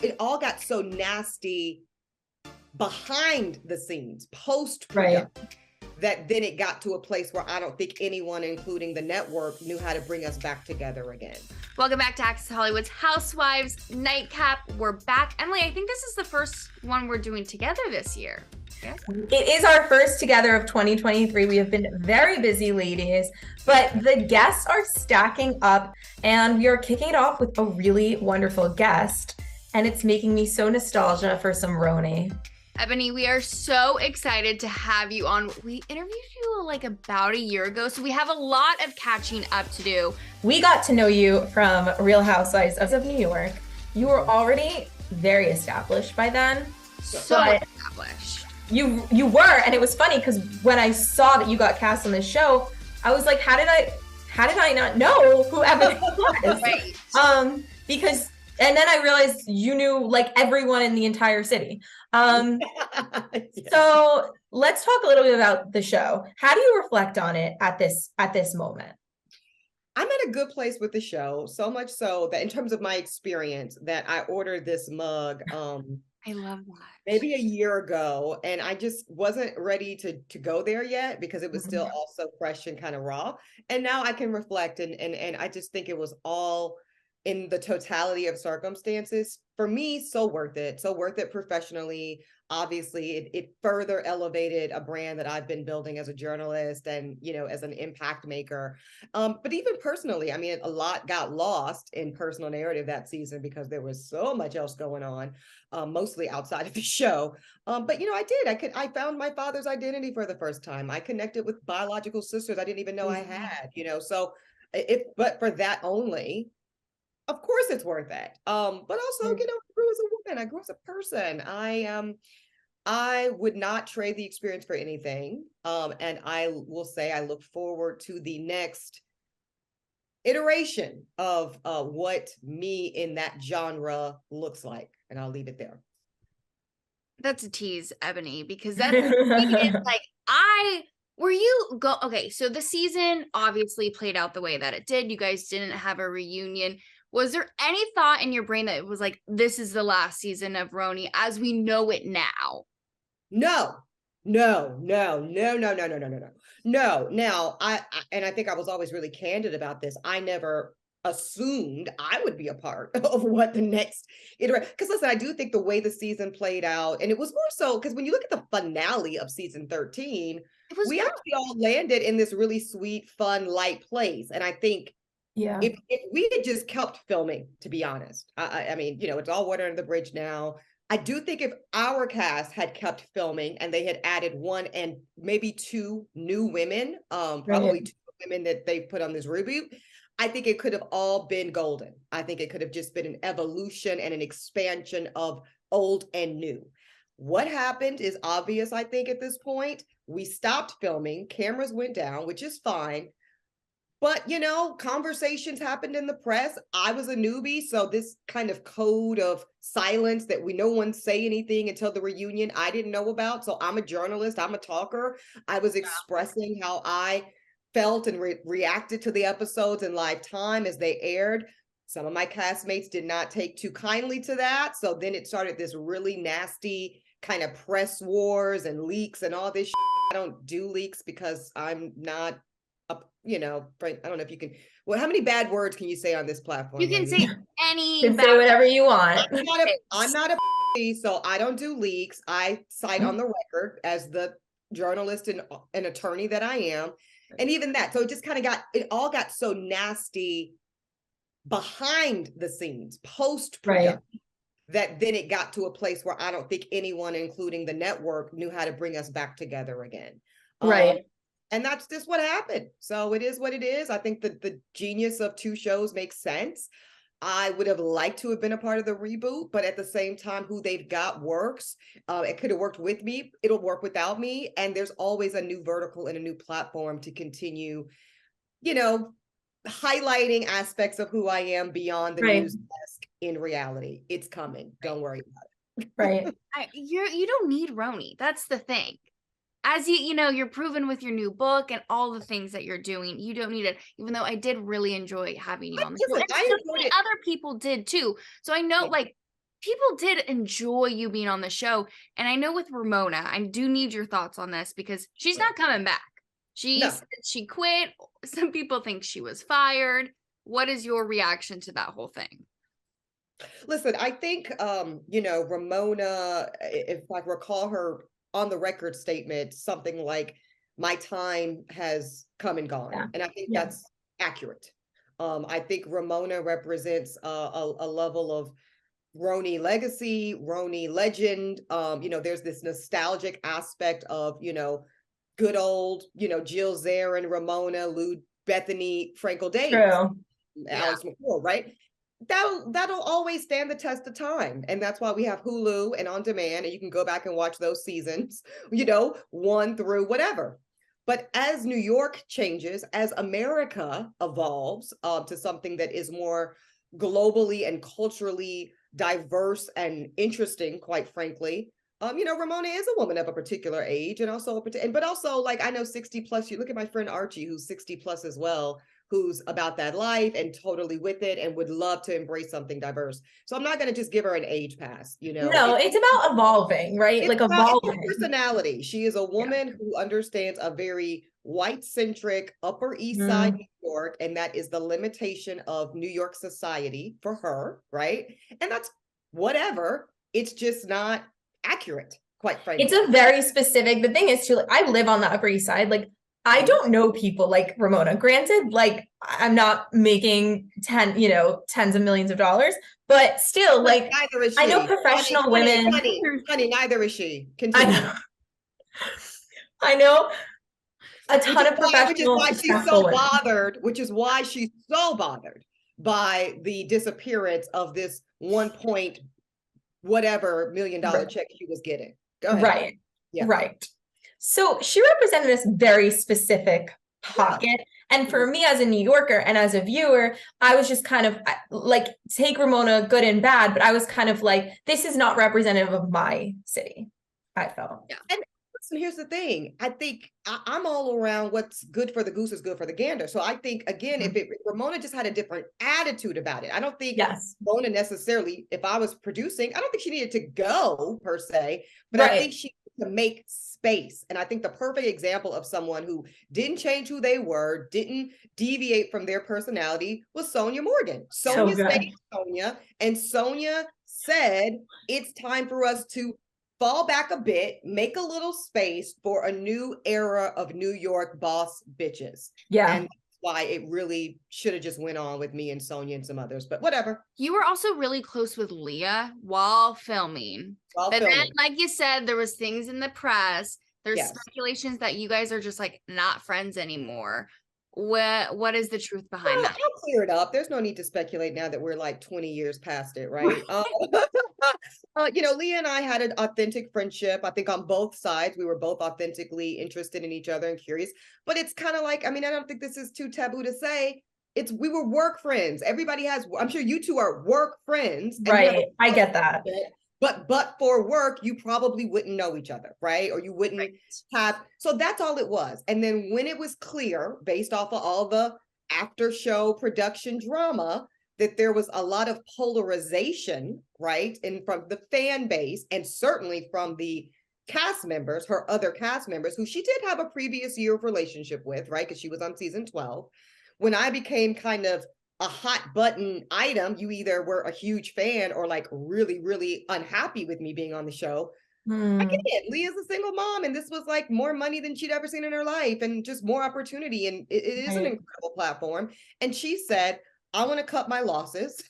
it all got so nasty behind the scenes, post Right. that then it got to a place where I don't think anyone, including the network, knew how to bring us back together again. Welcome back to Access Hollywood's Housewives Nightcap. We're back. Emily, I think this is the first one we're doing together this year. Yeah. It is our first together of 2023. We have been very busy, ladies, but the guests are stacking up, and we are kicking it off with a really wonderful guest, and it's making me so nostalgia for some RHONY. Eboni, we are so excited to have you on. We interviewed you like about a year ago, so we have a lot of catching up to do. We got to know you from Real Housewives of New York. You were already very established by then. So established. You were, and it was funny because when I saw that you got cast on this show, I was like, how did I not know who Eboni was? Right. Because and then I realized you knew like everyone in the entire city. Yeah. So let's talk a little bit about the show. How do you reflect on it at this moment? I'm at a good place with the show, so much so that in terms of my experience, that I ordered this mug I love that. maybe a year ago, and I just wasn't ready to go there yet because it was still also fresh and kind of raw. And now I can reflect, and I just think it was all in the totality of circumstances for me, so worth it professionally. Obviously it further elevated a brand that I've been building as a journalist and, you know, as an impact maker. But even personally, I mean, a lot got lost in personal narrative that season because there was so much else going on, mostly outside of the show. But you know, I found my father's identity for the first time. I connected with biological sisters I didn't even know I had, you know, so but for that only, of course it's worth it. But also, you know, I grew as a woman, I grew as a person. I would not trade the experience for anything. And I will say I look forward to the next iteration of what me in that genre looks like. And I'll leave it there. That's a tease, Eboni, because that's like okay, so the season obviously played out the way that it did. You guys didn't have a reunion. Was there any thought in your brain that it was like, this is the last season of RHONY as we know it now? No. Now, I think I was always really candid about this. I never assumed I would be a part of what the next iteration, because listen, I do think the way the season played out, and it was more so because when you look at the finale of season 13, we actually all landed in this really sweet, fun, light place. And I think if we had just kept filming, to be honest, I mean, you know, it's all water under the bridge now. I do think if our cast had kept filming and they had added one and maybe two new women, probably two women that they put on this reboot, I think it could have all been golden. I think it could have just been an evolution and an expansion of old and new. What happened is obvious, I think, at this point. We stopped filming, cameras went down, which is fine. But, you know, conversations happened in the press. I was a newbie, so this kind of code of silence that no one say anything until the reunion, I didn't know about. So I'm a journalist, I'm a talker. I was expressing how I felt and reacted to the episodes in live time as they aired. Some of my castmates did not take too kindly to that. So then it started this really nasty kind of press wars and leaks and all this shit. I don't do leaks because I'm not, you know, I don't know if you can, well, how many bad words can you say on this platform? You can say any. You can say whatever you want. I'm not a so I don't do leaks. I cite on the record as the journalist and an attorney that I am. And even that, so it just kind of it all got so nasty behind the scenes, post-production, that then it got to a place where I don't think anyone, including the network, knew how to bring us back together again. And that's just what happened. So it is what it is. I think that the genius of two shows makes sense. I would have liked to have been a part of the reboot, but at the same time, who they've got works. It could have worked with me. It'll work without me. And there's always a new vertical and a new platform to continue, you know, highlighting aspects of who I am beyond the news desk in reality. It's coming. Don't worry about it. You don't need RHONY. That's the thing. As you know, you're proven with your new book and all the things that you're doing. You don't need it, even though I did really enjoy having you on the show. And other people did too. So I know, like, people did enjoy you being on the show. And I know with Ramona, I do need your thoughts on this because she's not coming back. She said she quit. Some people think she was fired. What is your reaction to that whole thing? Listen, I think Ramona, if I recall her on the record statement, something like my time has come and gone. Yeah. And I think that's accurate. I think Ramona represents a level of RHONY legacy, RHONY legend. There's this nostalgic aspect of, good old, Jill Zarin, Ramona, Lou Bethany, Frankel Davis, Alex McCall, right? That'll always stand the test of time. And that's why we have Hulu and on demand, and you can go back and watch those seasons, 1 through whatever. But as New York changes, as America evolves to something that is more globally and culturally diverse and interesting, quite frankly, Ramona is a woman of a particular age, and also but also, like, I know 60 plus. You look at my friend Archie, who's 60 plus as well, who's about that life and totally with it and would love to embrace something diverse. So I'm not going to just give her an age pass, No, it's about evolving, right? Like evolving. It's personality. She is a woman who understands a very white-centric Upper East Side New York, and that is the limitation of New York society for her, right? And that's whatever. It's just not accurate, quite frankly. It's a very specific, the thing is too, like, I live on the Upper East Side. Like, I don't know people like Ramona. Granted, like, I'm not making tens of millions of dollars, but still, like, neither is she. I know professional women. Honey, neither is she. Continue. I know a ton of professional. Which is why she's so bothered by the disappearance of this 1 point whatever $1 million check she was getting. Go ahead. Right. Yeah. Right. So she represented this very specific pocket. Yeah. And for me as a New Yorker and as a viewer, I was just kind of like, take Ramona good and bad, but I was kind of like, this is not representative of my city, I felt. Yeah. And listen, here's the thing. I think I'm all around what's good for the goose is good for the gander. So I think, again, if Ramona just had a different attitude about it, I don't think Ramona necessarily, if I was producing, I don't think she needed to go per se, but I think she needed to make space. And I think the perfect example of someone who didn't change who they were, didn't deviate from their personality was Sonia Morgan. Sonia stayed Sonia, and Sonia said, it's time for us to fall back a bit, make a little space for a new era of New York boss bitches. Yeah. And that's why it really should have just went on with me and Sonia and some others, but whatever. You were also really close with Leah while filming. Then, like you said, there was things in the press. There's speculations that you guys are just like not friends anymore. What is the truth behind that? I'll clear it up. There's no need to speculate now that we're like 20 years past it, right? Leah and I had an authentic friendship. I think on both sides, we were both authentically interested in each other and curious. But it's kind of like, I don't think this is too taboo to say. We were work friends. Everybody has, I'm sure you two are work friends. Right. I get that. But for work, you probably wouldn't know each other, right? Or you wouldn't have. So that's all it was. And then when it was clear, based off of all the after show production drama, that there was a lot of polarization, right? And from the fan base, and certainly from the cast members, her other cast members, who she did have a previous year of relationship with, right? Because she was on season 12. When I became kind of a hot button item, you either were a huge fan or like really, really unhappy with me being on the show. I get it. Leah's a single mom, and this was like more money than she'd ever seen in her life, and just more opportunity. And it is an incredible platform. And she said, I want to cut my losses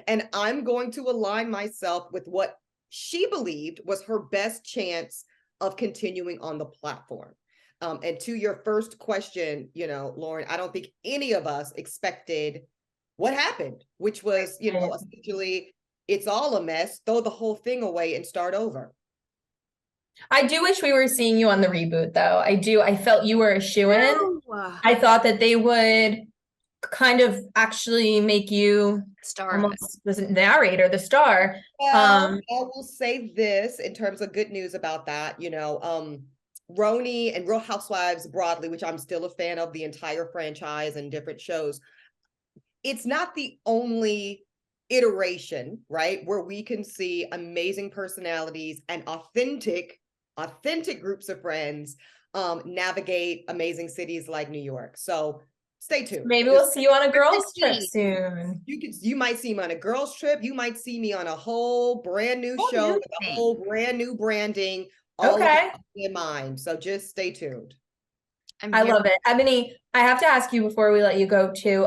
and I'm going to align myself with what she believed was her best chance of continuing on the platform. And to your first question, Lauren, I don't think any of us expected what happened, which was, essentially, it's all a mess, throw the whole thing away and start over. I do wish we were seeing you on the reboot, though. I felt you were a shoo-in. I thought that they would kind of actually make you almost the narrator, the star. I will say this in terms of good news about that, RHONY and Real Housewives broadly, which I'm still a fan of the entire franchise and different shows. It's not the only iteration, right? Where we can see amazing personalities and authentic groups of friends navigate amazing cities like New York. So stay tuned. Maybe we'll see you on a girls trip soon. You might see me on a girls trip. You might see me on a whole brand new show with a whole brand new branding, all of it in mind. So just stay tuned. I love it. Eboni, I have to ask you before we let you go too.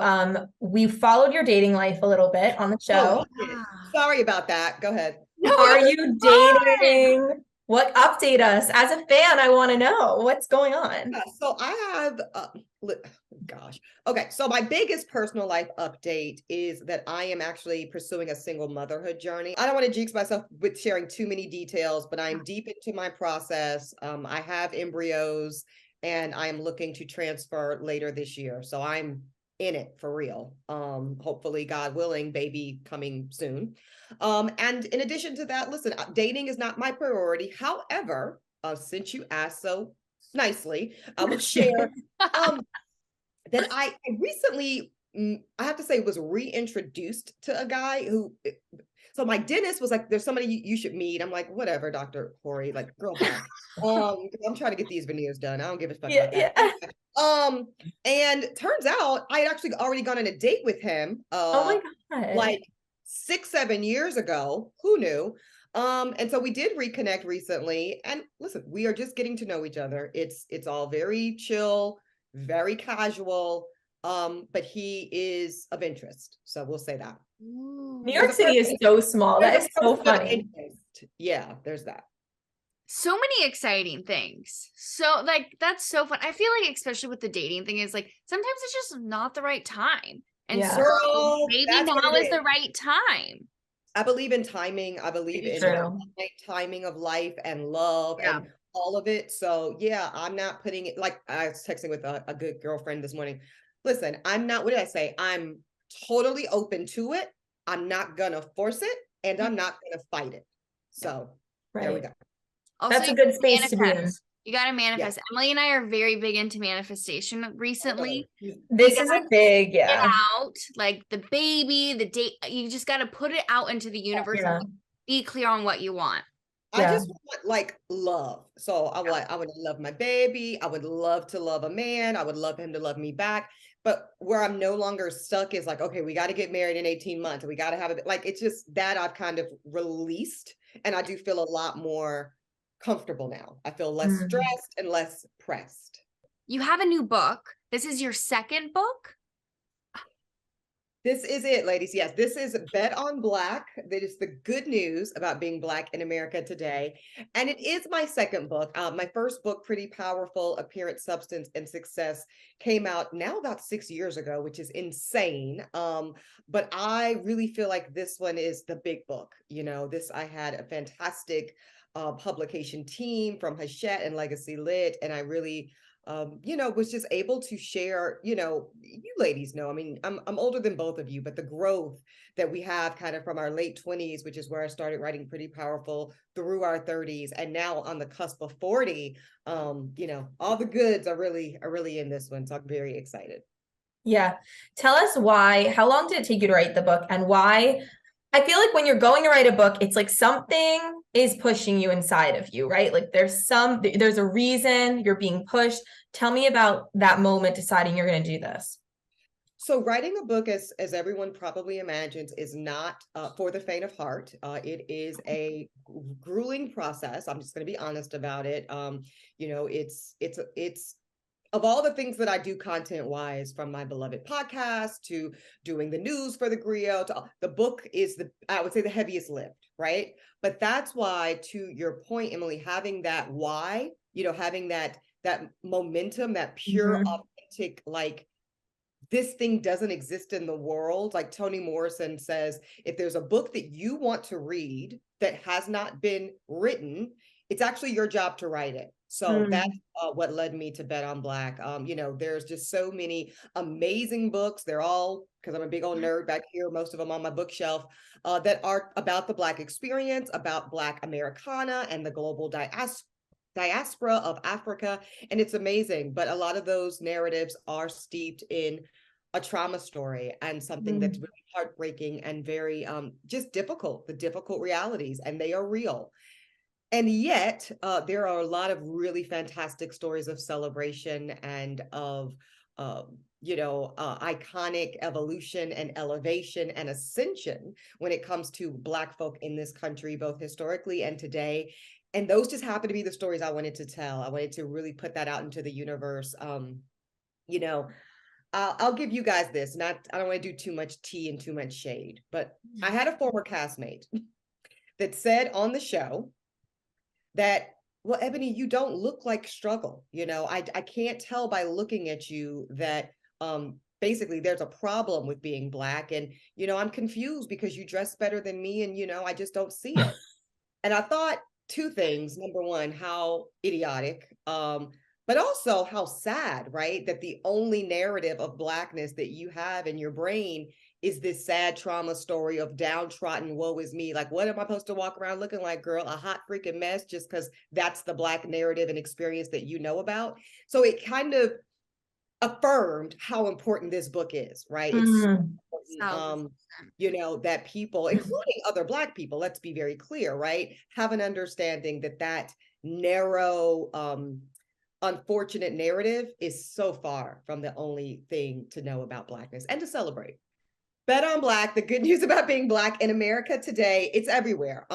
We followed your dating life a little bit on the show. Oh, sorry about that. Go ahead. Are you dating? What, update us? As a fan, I want to know what's going on. So I have, gosh. Okay. So my biggest personal life update is that I am actually pursuing a single motherhood journey. I don't want to jinx myself with sharing too many details, but I'm deep into my process. I have embryos and I'm looking to transfer later this year. So I'm in it for real. Hopefully, God willing, baby coming soon. And in addition to that, listen, dating is not my priority. However, since you asked so nicely, I will share that I recently, I have to say, was reintroduced to a guy who, so my dentist was like, there's somebody you should meet. I'm like, whatever, Dr. Corey, like, girl, I'm trying to get these veneers done. I don't give a fuck about that. And turns out I had actually already gone on a date with him. Oh my God. Like 6-7 years ago. Who knew? And so we did reconnect recently. And listen, we are just getting to know each other. It's all very chill, very casual. But he is of interest. So we'll say that. New York City is so small. That is so funny. Yeah, there's that. So many exciting things. So like, that's so fun. I feel like, especially with the dating thing, is like, sometimes it's just not the right time. And so maybe now is the right time. I believe in timing. I believe in the timing of life and love and all of it. So yeah, I'm not putting it, like I was texting with a good girlfriend this morning. Listen, I'm not, what did I say? I'm totally open to it. I'm not gonna force it and I'm not gonna fight it. So there we go. Also, that's a good space to be in. You got to manifest. Yeah. Emily and I are very big into manifestation recently. This is a big, get out, like the baby, the date. You just got to put it out into the universe and be clear on what you want. I just want like love. So I would love my baby. I would love to love a man. I would love him to love me back. But where I'm no longer stuck is like, okay, we got to get married in 18 months. And we got to have it. Like, it's just that I've kind of released. And I do feel a lot more comfortable now. I feel less stressed and less pressed. You have a new book. This is your second book? This is it, ladies. Yes, this is Bet on Black. That is the good news about being Black in America today. And it is my second book. My first book, Pretty Powerful, Appearance, Substance, and Success, came out now about 6 years ago, which is insane. But I really feel like this one is the big book. You know, I had a fantastic publication team from Hachette and Legacy Lit. And I really, was just able to share, you ladies know, I mean, I'm older than both of you, but the growth that we have kind of from our late 20s, which is where I started writing Pretty Powerful, through our 30s, and now on the cusp of 40, all the goods are really in this one. So I'm very excited. Yeah. Tell us why, how long did it take you to write the book, and why? I feel like when you're going to write a book, it's like something is pushing you inside of you, right? Like there's a reason you're being pushed. Tell me about that moment deciding you're going to do this. So writing a book, as everyone probably imagines, is not for the faint of heart. It is a grueling process. I'm just going to be honest about it. It's of all the things that I do content-wise, from my beloved podcast to doing the news for the Griot, to the book is I would say the heaviest lift, right? But that's why, to your point, Emily, having that why, having that momentum, that pure, authentic, like, this thing doesn't exist in the world. Like Toni Morrison says, if there's a book that you want to read that has not been written, it's actually your job to write it. So that's what led me to Bet on Black. There's just so many amazing books. They're all, because I'm a big old nerd back here, most of them on my bookshelf, that are about the Black experience, about Black Americana and the global diaspora of Africa. And it's amazing. But a lot of those narratives are steeped in a trauma story and something that's really heartbreaking and very just difficult, the difficult realities, and they are real. And yet, there are a lot of really fantastic stories of celebration and of, iconic evolution and elevation and ascension when it comes to Black folk in this country, both historically and today. And those just happen to be the stories I wanted to tell. I wanted to really put that out into the universe. You know, I'll give you guys this. I don't want to do too much tea and too much shade, but I had a former castmate that said on the show that, well, Eboni, you don't look like struggle. I can't tell by looking at you that basically there's a problem with being Black. And, I'm confused because you dress better than me and, I just don't see it. And I thought two things. Number one, how idiotic, but also how sad, right? That the only narrative of Blackness that you have in your brain is this sad trauma story of downtrodden, woe is me. Like, what am I supposed to walk around looking like, girl? A hot freaking mess, just because that's the Black narrative and experience that you know about. So it kind of affirmed how important this book is, right? It's important, that people, including other Black people, let's be very clear, right, have an understanding that narrow, unfortunate narrative is so far from the only thing to know about Blackness and to celebrate. Bet on Black, the good news about being Black in America today, it's everywhere.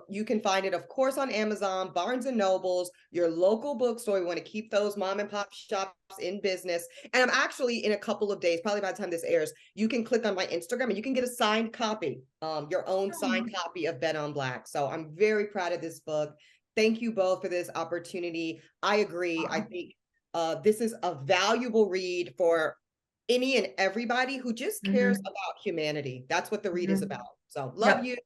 You can find it, of course, on Amazon, Barnes and Nobles, your local bookstore. We want to keep those mom and pop shops in business. And I'm actually, in a couple of days, probably by the time this airs, you can click on my Instagram and you can get a signed copy, your own signed copy of Bet on Black. So I'm very proud of this book. Thank you both for this opportunity. I agree. I think this is a valuable read for any and everybody who just cares about humanity. That's what the read is about. So love you.